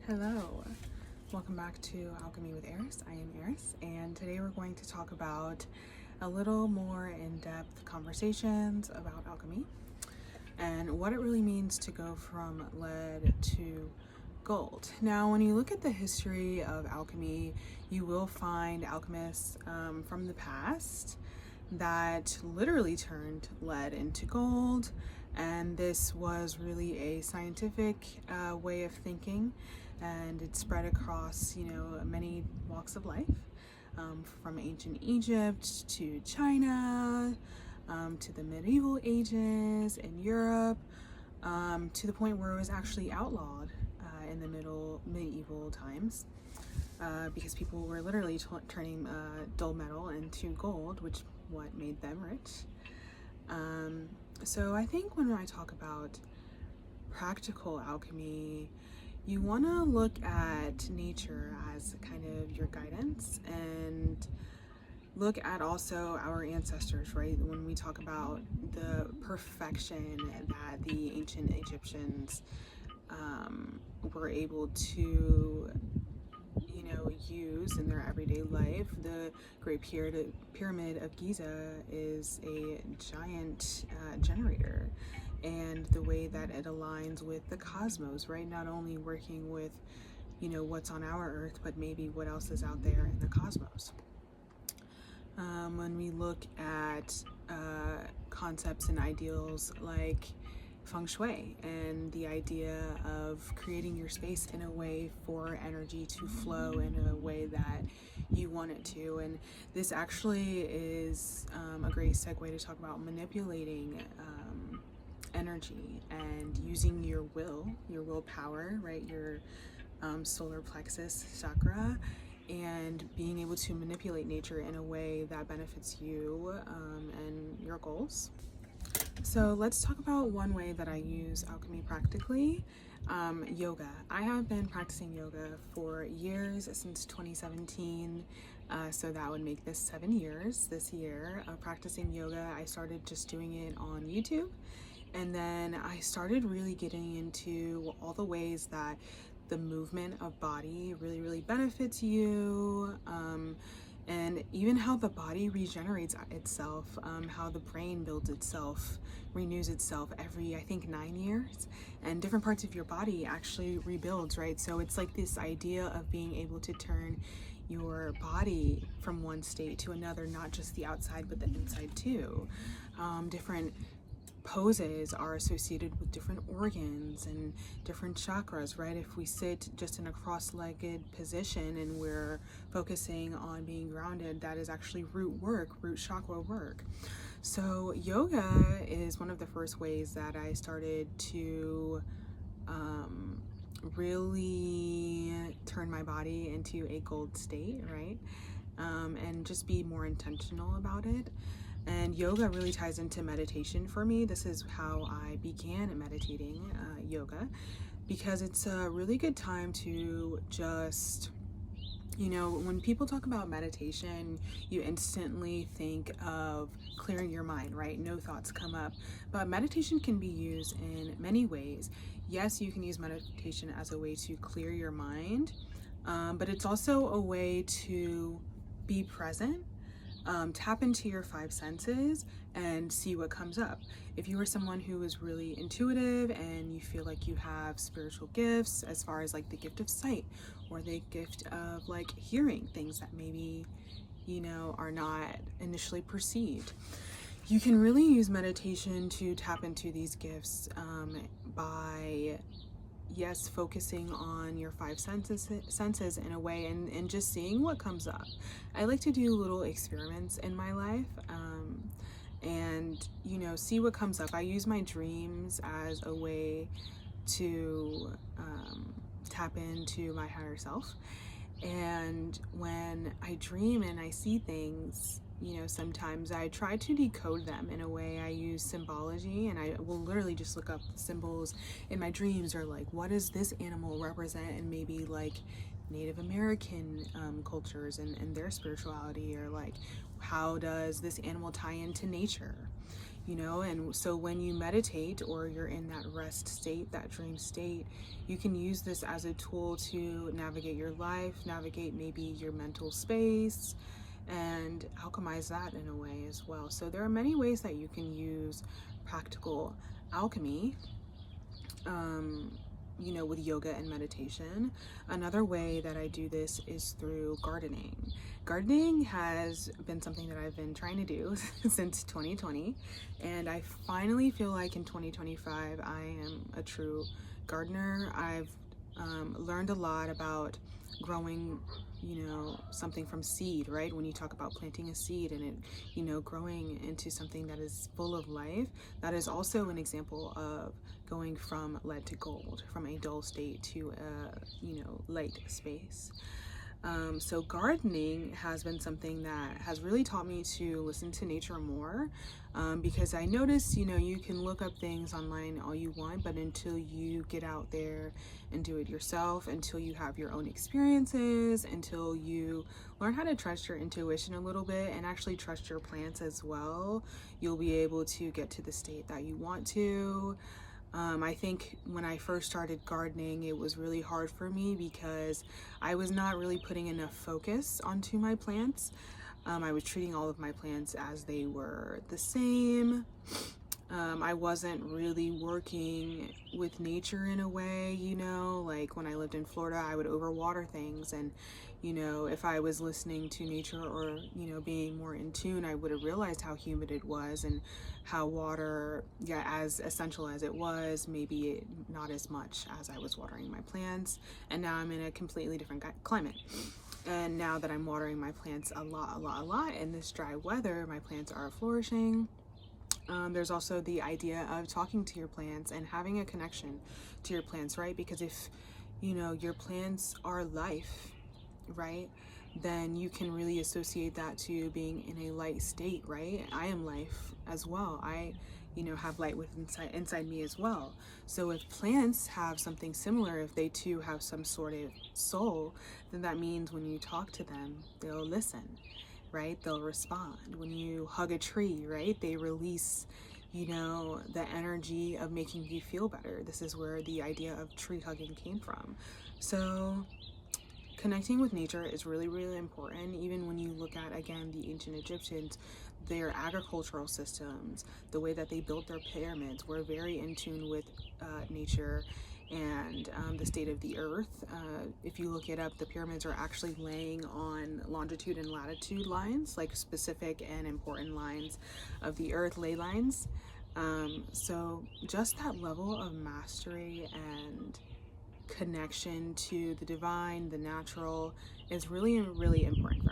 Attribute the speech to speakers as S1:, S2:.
S1: Hello, welcome back to Alchemy with Eris. I am Eris, and today we're going to talk about a little more in-depth conversations about alchemy and what it really means to go from lead to gold. Now, when you look at the history of alchemy, you will find alchemists from the past that literally turned lead into gold, and this was really a scientific way of thinking, and it spread across many walks of life, from ancient Egypt to China, to the medieval ages in Europe, to the point where it was actually outlawed in the medieval times, because people were literally turning dull metal into gold, which what made them rich. So I think when I talk about practical alchemy, you want to look at nature as kind of your guidance, and look at also our ancestors, right? When we talk about the perfection that the ancient Egyptians were able to use in their everyday life. The Great Pyramid of Giza is a giant generator, and the way that it aligns with the cosmos, right? Not only working with what's on our earth, but maybe what else is out there in the cosmos. When we look at concepts and ideals like feng shui and the idea of creating your space in a way for energy to flow in a way that you want it to, and this actually is a great segue to talk about manipulating energy and using your willpower, right? Your solar plexus chakra, and being able to manipulate nature in a way that benefits you and your goals. So let's talk about one way that I use alchemy practically, yoga. I have been practicing yoga for years, since 2017, so that would make this 7 years this year of practicing yoga. I started just doing it on YouTube, and then I started really getting into all the ways that the movement of body really benefits you, and even how the body regenerates itself, how the brain builds itself, renews itself every, I think, 9 years, and different parts of your body actually rebuilds, right? So it's like this idea of being able to turn your body from one state to another, not just the outside but the inside too. Different poses are associated with different organs and different chakras, right? If we sit just in a cross-legged position and we're focusing on being grounded, that is actually root chakra work. So yoga is one of the first ways that I started to really turn my body into a gold state, right? And just be more intentional about it. And yoga really ties into meditation for me. This is how I began meditating yoga, because it's a really good time to just, when people talk about meditation, you instantly think of clearing your mind, right? No thoughts come up. But meditation can be used in many ways. Yes, you can use meditation as a way to clear your mind, but it's also a way to be present. Tap into your 5 senses and see what comes up. If you are someone who is really intuitive and you feel like you have spiritual gifts, as far as like the gift of sight or the gift of like hearing things that maybe are not initially perceived, you can really use meditation to tap into these gifts by focusing on your 5 senses in a way, and just seeing what comes up. I like to do little experiments in my life, and see what comes up. I use my dreams as a way to tap into my higher self, and when I dream and I see things, sometimes I try to decode them in a way. I use symbology, and I will literally just look up symbols in my dreams, or like, what does this animal represent in maybe like Native American cultures and their spirituality, or like, how does this animal tie into nature? you know. And so when you meditate or you're in that rest state, that dream state, you can use this as a tool to navigate your life, navigate maybe your mental space, and alchemize that in a way as well. So there are many ways that you can use practical alchemy, you know, with yoga and meditation. Another way that I do this is through gardening. Gardening has been something that I've been trying to do since 2020, and I finally feel like in 2025 I am a true gardener. I've learned a lot about growing, you know, something from seed, right? When you talk about planting a seed and it, you know, growing into something that is full of life, that is also an example of going from lead to gold, from a dull state to a, you know, light space. So gardening has been something that has really taught me to listen to nature more, because I noticed, you know, you can look up things online all you want, but until you get out there and do it yourself, until you have your own experiences, until you learn how to trust your intuition a little bit and actually trust your plants as well, you'll be able to get to the state that you want to. I think when I first started gardening, it was really hard for me because I was not really putting enough focus onto my plants. I was treating all of my plants as they were the same. I wasn't really working with nature in a way, you know, like when I lived in Florida, I would overwater things. And, you know, if I was listening to nature or, you know, being more in tune, I would have realized how humid it was and how water, yeah, as essential as it was, maybe not as much as I was watering my plants. And now I'm in a completely different climate. And now that I'm watering my plants a lot in this dry weather, my plants are flourishing. There's also the idea of talking to your plants and having a connection to your plants, right? Because if, you know, your plants are life, right, then you can really associate that to being in a light state, right? I am life as well. I, you know, have light within inside me as well. So if plants have something similar, if they too have some sort of soul, then that means when you talk to them, they'll listen, right? They'll respond. When you hug a tree, right, they release, you know, the energy of making you feel better. This is where the idea of tree hugging came from. So connecting with nature is really, really important. Even when you look at, again, the ancient Egyptians, their agricultural systems, the way that they built their pyramids were very in tune with nature and the state of the earth. If you look it up, the pyramids are actually laying on longitude and latitude lines, like specific and important lines of the earth, ley lines. So just that level of mastery and connection to the divine, the natural, is really, really important for